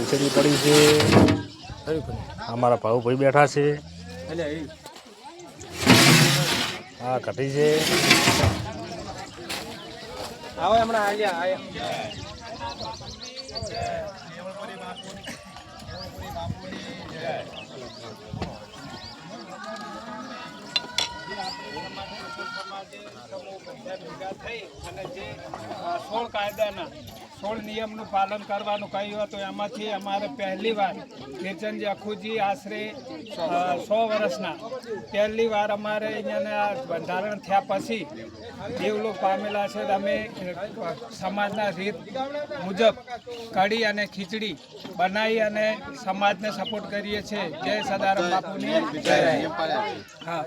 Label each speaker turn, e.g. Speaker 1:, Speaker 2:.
Speaker 1: ખીચડી પડી છે, અમારા ભાઉભાઈ બેઠા છે, હા કઢી છે,
Speaker 2: આવો હમણાં આયા ભેગા થઈ અને જે 16 કાયદાના 16 નિયમનું પાલન કરવાનું કહ્યું હતું એમાંથી અમારે પહેલી વાર કિરચનજી અખુજી આશરે 100 વર્ષના પહેલી વાર અમારે અહીંયાના બંધારણ થયા પછી દેવલોક પામેલા છે. અમે સમાજના રીત મુજબ કઢી અને ખીચડી બનાવી અને સમાજને સપોર્ટ કરીએ છીએ. જય સદારામ બાપુની જય. હા.